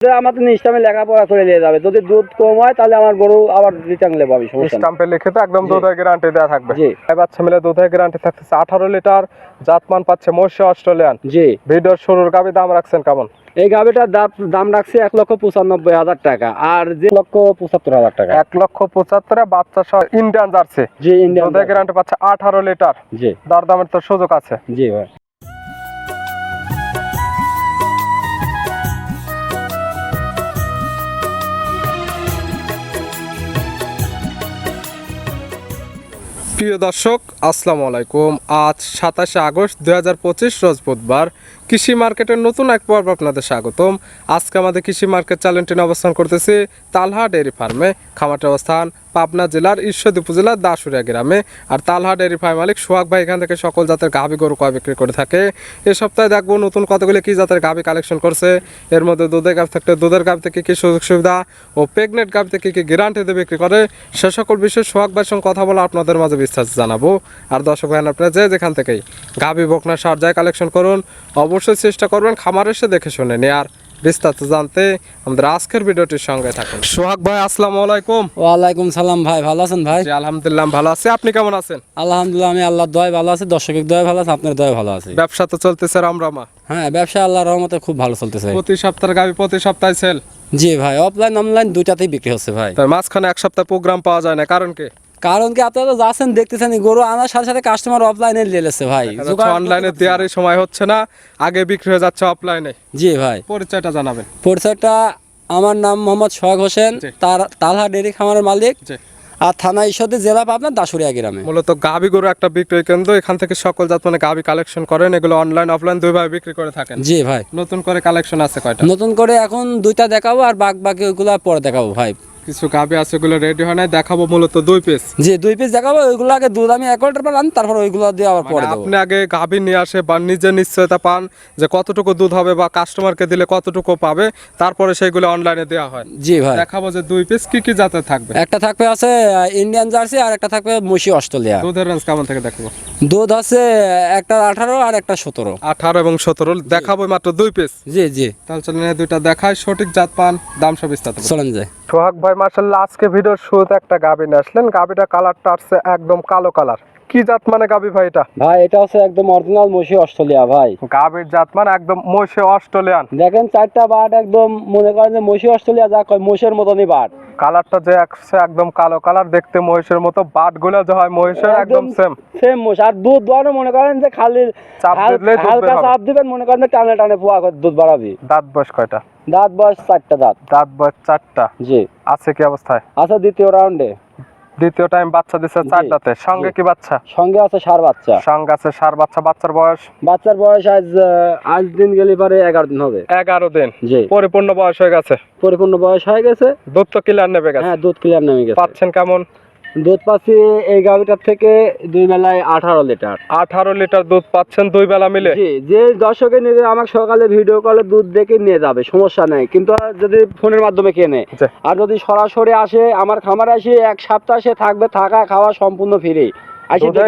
আমাদের স্টাম্পে লেখাপড়া করে দিয়ে যাবে, যদি দুধ কম হয় তাহলে আমার গরু আবার রিটার্ন নেবো আমি। স্টাম্পে লিখিত একদম দুধের গ্যারান্টি দেওয়া থাকবে। গাই বাচ্চা মিলে দুধের গ্যারান্টি থাকতেছে 18 লিটার। জাতমান পাচ্ছে মহিষী অস্ট্রেলিয়ান। জি। ভিডিওর শুরুর গাবি দাম রাখছেন কেমন? এই গাবিটার দাম রাখছে 1,95,000 টাকা, আর যে 1,75,000 টাকা। 1,75,000 বাচ্চা সহ ইন্ডিয়ান জার্সি। জি, ইন্ডিয়ান দুধের গ্যারান্টি পাচ্ছে 18 লিটার। জি। দরদামের তো সুযোগ আছে। জি ভাই। প্রিয় দর্শক, আসসালামু আলাইকুম। আজ 27শে আগস্ট 2025 রোজ বুধবার। কৃষি মার্কেটের নতুন এক পর্ব আপনাদের স্বাগতম। আজকে আমাদের কৃষি মার্কেট চ্যানেলটি অবস্থান করতেছি তালহা ডেয়ারি ফার্মে। খামারটির অবস্থান পাবনা জেলার ঈশ্বরদী উপজেলার দাসুরিয়া গ্রামে। আর তালহা ডেয়ারি ফার্ম মালিক সোহাগ ভাই এখান থেকে সকল জাতের গাভী গরু ক্রয় বিক্রি করে থাকে। এ সপ্তাহে দেখবো নতুন কতগুলি কী জাতের গাভী কালেকশন করছে। এর মধ্যে দুধের গাভী থাকলে দুধের গাভী থেকে কী সুযোগ সুবিধা ও প্রেগনেন্ট গাভী থেকে কী গ্যারান্টি দিয়ে বিক্রি করে, সে সকল বিষয়ে সোহাগ ভাইয়ের সঙ্গে কথা বলে আপনাদের মাঝে বিস্তারিত জানাবো। আর দর্শক ভাই, আপনারা যেখান থেকেই গাভী বকনা সার যায় কালেকশন করুন, অবশ্যই চেষ্টা করবেন খামার এসে দেখে শুনে নেয়ার। বিস্তারিত জানতে আমাদের আজকের ভিডিওটির সঙ্গে থাকুন। সোহাগ ভাই, আসসালামু আলাইকুম। ওয়ালাইকুম সালাম ভাই, ভালো আছেন ভাই? আলহামদুলিল্লাহ ভালো আছি, আপনি কেমন আছেন? আলহামদুলিল্লাহ, আমি আল্লাহর দয়ায় ভালো আছি, দর্শকের দয়ায় ভালো আছে, আপনার দয়ায় ভালো আছে। ব্যবসা তো চলতেছে রামরামা? হ্যাঁ, ব্যবসা আল্লাহর রহমতে খুব ভালো চলতেছে। প্রতি সপ্তাহের গাভী প্রতি সপ্তাহে সেল? জি ভাই, অফলাইন অনলাইন দুইটাতেই বিক্রি হচ্ছে ভাই। তার মাঝখানে এক সপ্তাহ প্রোগ্রাম পাওয়া যায় না, কারণ কি? কারণ কি, আপনারা তো যাচ্ছেন দেখতেছেন গরু আনার সাথে সাথে কাস্টমার অফলাইনে নিয়ে যাচ্ছে ভাই। অনলাইনে দেওয়ারই সময় হচ্ছে না, আগে বিক্রি হয়ে যাচ্ছে অফলাইনে। জি ভাই। পরিচয়টা জানাবেন। পরিচয়টা, আমার নাম মোহাম্মদ সোহাগ হোসেন, তালহা ডেয়ারি খামারের মালিক। আর থানা ঈশ্বরদী, জেলা পাবনা, দাসুরিয়া গ্রামে। মূলত গাভী গরু একটা বিক্রয় কেন্দ্র, এখান থেকে সকল জাত মানে গাভী কালেকশন করেন, এগুলো অনলাইন অফলাইন দুইভাবে বিক্রি করে থাকেন। জি ভাই। নতুন করে কালেকশন আছে কয়টা? নতুন করে এখন দুইটা দেখাবো, আর বাকি ওইগুলো পরে দেখাবো ভাই। কিছু গাভী আছে ওগুলো রেডি হয় নাই, দেখাবো মূলত 2 পিস। জি, 2 পিস দেখাবো। ওইগুলো আগে দুধ আমি 1 লিটার পান, তারপর ওইগুলো দিয়ে আবার পরে দেবো। আপনি আগে গাভী নিয়ে আসে বা নিজে নিশ্চয়তা পান যে কতটুকু দুধ হবে বা কাস্টমারকে দিলে কতটুকু পাবে, তারপরে সেইগুলো অনলাইনে দেওয়া হয়। জি ভাই। দেখাবো যে 2 পিস কি কি জাতের থাকবে। একটা থাকবে আছে ইন্ডিয়ান জার্সি, আর একটা থাকবে মহিষী অস্ট্রেলিয়া। দুধের রেঞ্জ কেমন থেকে দেখাবো? দুধ আছে একটা 18 আর একটা 17। 18 এবং 17 দেখাবো মাত্র 2 পিস। জি জি। তাহলে চলেন দুইটা দেখাই, সঠিক জাত পান দাম সব বিস্তারিত চলেন যায়। সোহাগ ভাই, মাশাআল্লাহ আজকে ভিডিওর শুরুতে একটা গাভী নিয়ে আসলেন। গাভীটা কালারটা আসছে একদম কালো কালার। কি জাত মানে গাভী ভাই এটা? ভাই এটা হচ্ছে একদম অরিজিনাল মহিষী অস্ট্রেলিয়া ভাই। গাভীর জাত মানে একদম মহিষী অস্ট্রেলিয়ান। দেখেন চারটা বাট, একদম মনে করেন যে মহিষী অস্ট্রেলিয়া যা কয় মহিষের মতনই বাট। কালারটা যে একদম কালো কালার, দেখতে মহিষের মতো, বাট গুলো যে হয় মহিষের একদম সেম মহিষ। আর দুধ দোয়ানো মনে করেন যে খালি হালকা চাপ দিবেন, মনে করেন টানে টানে পোয়া দুধ বাড়াবি। দাঁত বয়স কয়টা? দাঁত বয়স 4টা দাঁত। দাঁত বয়স 4টা। জি। আছে কি অবস্থায়? আচ্ছা, দ্বিতীয় রাউন্ডে। দ্বিতীয় টাইম বাচ্চা দিছে 4 দাঁতে। সঙ্গে কি বাচ্চা? সঙ্গে আছে ষাঁড় বাচ্চা। সঙ্গে আছে ষাঁড় বাচ্চা। বাচ্চার বয়স? বাচ্চার বয়স আজ দিন গেলে পারে 11 দিন হবে। 11 দিন। জি। পরিপূর্ণ বয়স হয়ে গেছে। পরিপূর্ণ বয়স হয়ে গেছে। দুধ তো ক্লিয়ার নেবে গেছে। হ্যাঁ, দুধ ক্লিয়ার নেমে গেছে। পাচ্ছেন কেমন? দুধ পাচ্ছি এই গাভিটার থেকে 2 বেলায় 18 লিটার। 18 লিটার দুধ পাচ্ছেন 2 বেলা মিলে? জি। যে দর্শকে নেবে আমাকে সকালে ভিডিও কলে দুধ দেখে নিয়ে যাবে, সমস্যা নেই। কিন্তু যদি ফোনের মাধ্যমে কেনে, আর যদি সরাসরি আসে আমার খামারে আসে 1 সপ্তাহ সে থাকবে, থাকা খাওয়া সম্পূর্ণ ফ্রি।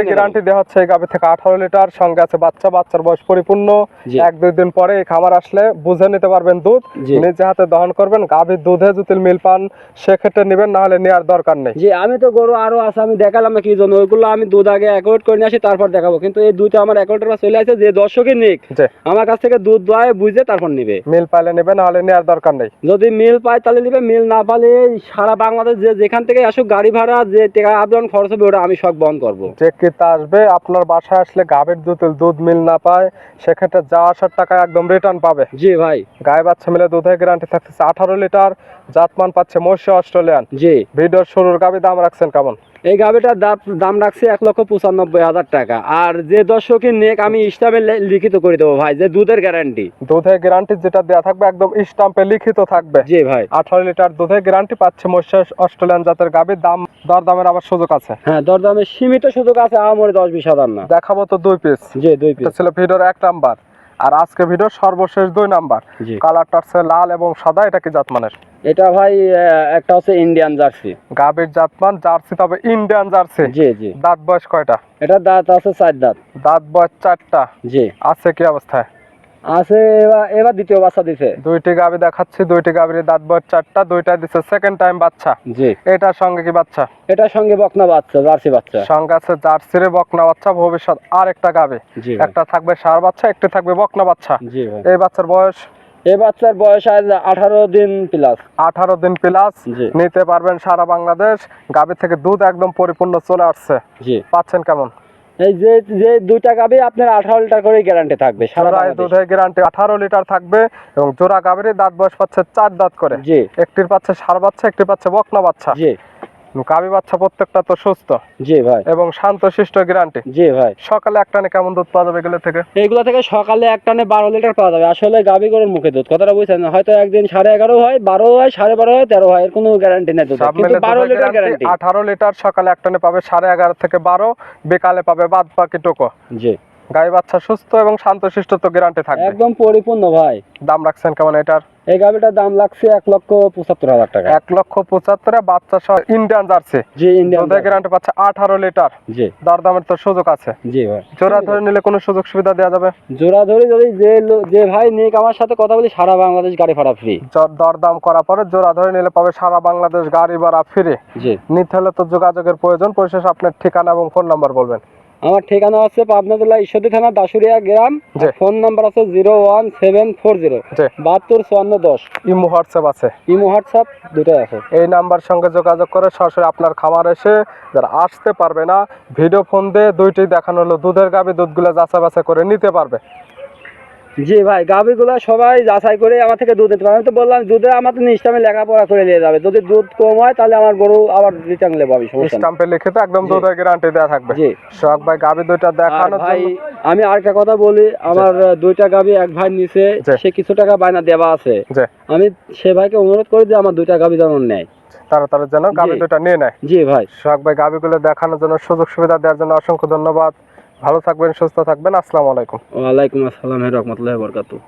গ্যারান্টি দেওয়া হচ্ছে এই গাভী থেকে 18 লিটার। সঙ্গে আছে বাচ্চা। বাচ্চার বয়স পরিপূর্ণ। 1-2 দিন পরে এই খামার আসলে বুঝে নিতে পারবেন দুধ, নিজে হাতে দহন করবেন। গাভীর দুধে যদি মিল পান সেক্ষেত্রে নেবেন, না হলে নেওয়ার দরকার নেই। জি, আমি তো গরু আরো আছে, আমি দেখালাম না কি জন্য, ওইগুলো আমি দুধ আগে অ্যাকোয়ার্ড করে নিয়ে আসি, তারপর দেখাবো। কিন্তু এই দুধটা আমার অ্যাকোয়ার্ডের চলে আসে, যে দর্শকে নিক আমার কাছ থেকে দুধ দোয়ায় বুঝে তারপর নিবে। মিল পাইলে নেবে, না হলে নেওয়ার দরকার নেই। যদি মিল পায় তাহলে নিবে, মিল না পালে সারা বাংলাদেশ যেখান থেকে আসুক গাড়ি ভাড়া যে টাকা আবেদন খরচ হবে ওটা আমি সব বহন করবো। যে ক্রেতা আসবে আপনার বাসায় আসলে গাভীর দুধ মিল না পায় সেক্ষেত্রে যাওয়া আসার টাকা একদম রিটার্ন পাবে। জি ভাই। গায়ে বাচ্চা মিলে দুধের গ্যারান্টি থাকতেছে 18 লিটার। জাতমান পাচ্ছে মহিষী অস্ট্রেলিয়ান। জি। ভিডিওর শুরুর গাভী দাম রাখছেন কেমন? এই গাভিটার দাম রাখছি 1,95,000 টাকা। আর যে দর্শকে নেক আমি স্টাম্পে লিখিত করে দেবো ভাই, যে দুধের গ্যারান্টি। দুধের গ্যারান্টি যেটা দেওয়া থাকবে একদম স্টাম্পে লিখিত থাকবে। জি ভাই। 18 লিটার দুধের গ্যারান্টি পাচ্ছে মহিষী অস্ট্রেলিয়ান জাতের গাভী। দরদামের আবার সুযোগ আছে? হ্যাঁ, দরদামের সীমিত সুযোগ আছে, আমরে 10-20 হাজার না। দেখাবো তো 2 পিস। জি, 2 পিস ছিল ভিডিওর 1 নাম্বার। আর আজকে ভিডিওর সর্বশেষ 2 নাম্বার। কালারটা হচ্ছে লাল এবং সাদা। এটা কি জাতমানের? এটা ভাই একটা হচ্ছে ইন্ডিয়ান জার্সি। গাভীর জাতমান জার্সি, তবে ইন্ডিয়ান জার্সি। জি জি। দাঁত বয়স কয়টা? এটা দাঁত আছে 4 দাঁত। দাঁত বয়স 4টা। জি। আছে কি অবস্থায়? আছে, এবার দ্বিতীয় বাচ্চা দিছে। দুইটি গাভী দেখাচ্ছি, দুইটি গাভীর দাঁত বয়স 4টা, দুইটা দিছে সেকেন্ড টাইম বাচ্চা। জি, এটার সঙ্গে কি বাচ্চা? এটার সঙ্গে বকনা বাচ্চা, জার্সি বাচ্চা। সঙ্গে আছে জার্সির বকনা বাচ্চা। ভবিষ্যৎ আর একটা গাভী, জি ভাই। একটা থাকবে ষাঁড় বাচ্চা, একটা থাকবে বকনা বাচ্চা। জি ভাই। এই বাচ্চার বয়স? এই বাচ্চার বয়স আজ 18 দিন প্লাস। 18 দিন প্লাস। জি। নিতে পারবেন সারা বাংলাদেশ। গাভী থেকে দুধ একদম পরিপূর্ণ চলে আসছে। জি। পাচ্ছেন কেমন? এই যে যে দুইটা গাভী আপনার 18 লিটার করে গ্যারান্টি থাকবে সারা জোড়ায় বাংলাদেশ। দুধের গ্যারান্টি 18 লিটার থাকবে এবং জোড়া গাভীর দাঁত বয়স পাচ্ছে 4 দাঁত করে। জি। একটির পাচ্ছে ষাঁড় বাচ্চা, একটি পাচ্ছে বকনা বাচ্চা। জি। গাভী বাচ্চা প্রত্যেকটা তো সুস্থ। জি ভাই। এবং শান্তশিষ্ট গ্যারান্টি। জি ভাই। সকালে একটানে কেমন দুধ পাওয়া যাবে এগুলো থেকে? এইগুলা থেকে সকালে এক টানে 12 লিটার পাওয়া যাবে। আসলে গাভী গরুর মুখে দুধ, কথাটা বুঝছেন? হয়তো একদিন 11.5 হয়, 12 হয়, 12.5 হয়, 13 হয়, এর কোনো গ্যারান্টি নেই দুধের, সব কিন্তু মিলে 12 লিটার দুধের গ্যারান্টি। 18 লিটার। সকালে একটানে পাবে 11.5 থেকে 12, বিকালে পাবে বাদ বাকি টুকু। জি। গাই বাচ্চা সুস্থ এবং শান্তশিষ্ট তো গ্যারান্টি থাকবে। একদম পরিপূর্ণ ভাই। দাম রাখছেন কেমন এটার? এই গাভীটার দাম লাগছে 1,75,000 টাকা। 1,75,000 বাচ্চা সহ ইন্ডিয়ান জার্সি। জি, ইন্ডিয়ান দুধের গ্যারান্টি পাচ্ছে 18 লিটার। জি। দরদামের তো সুযোগ আছে। জি ভাই। জোড়া ধরে নিলে কোনো সুযোগ সুবিধা দেওয়া যাবে? জোড়া ধরে যদি যে ভাই নিক আমার সাথে কথা বলি, সারা বাংলাদেশ গাড়ি ভাড়া ফ্রি। দরদাম করার পরে জোড়া ধরে নিলে পাবে সারা বাংলাদেশ গাড়ি ভাড়া ফ্রি। জি। নিতে হলে তো যোগাযোগের প্রয়োজন। পরিশেষে আপনার ঠিকানা এবং ফোন নাম্বার বলবেন। আমার ঠিকানা হচ্ছে পাবনা জেলা ঈশ্বরদী থানা দাসুরিয়া গ্রাম। জি। ফোন নাম্বার আছে 01740 জি। 725410। ইমো হোয়াটসঅ্যাপ আছে? ইমো হোয়াটসঅ্যাপ দুটোই আছে। এই নাম্বার সঙ্গে যোগাযোগ করে সরাসরি আপনার খামার এসে, যারা আসতে পারবে না ভিডিও ফোন দিয়ে দুইটি দেখানো হলো দুধের গাভী, দুধগুলো যাচাই বাছাই করে নিতে পারবে। জি ভাই, গাভীগুলো সবাই যাচাই করে আমার থেকে দুধ নিতে পারে। আমি তো বললাম দুধে আমার তো নিশ্চিত লেখাপড়া করে নিয়ে যাবে। যদি দুধ কম হয় তাহলে আমার গরু আবার রিটার্ন নেবো আমি, সমস্যা নেই। স্ট্যাম্পে লিখিত একদম জি। দুধের গ্যারান্টি দেওয়া থাকবে। জি। সোহাগ ভাই গাভী দুইটা আর দেখানোর ভাই জন্য। আমি আরেকটা কথা বলি, আমার দুইটা গাভী এক ভাই নিচে, জি। সে কিছু টাকা বায়না দেওয়া আছে। জি। আমি সে ভাইকে অনুরোধ করি যে আমার দুইটা গাভী যেন নেয়। তারা যেন গাভী জি। দুইটা নিয়ে নেয়। জি ভাই। সোহাগ ভাই গাভীগুলো দেখানোর জন্য, সুযোগ সুবিধা দেওয়ার জন্য অসংখ্য ধন্যবাদ। ভালো থাকবেন, সুস্থ থাকবেন। আসসালামু আলাইকুম। ওয়ালাইকুম আসসালাম রহমতুল্লাহি ওয়া বারাকাতুহু।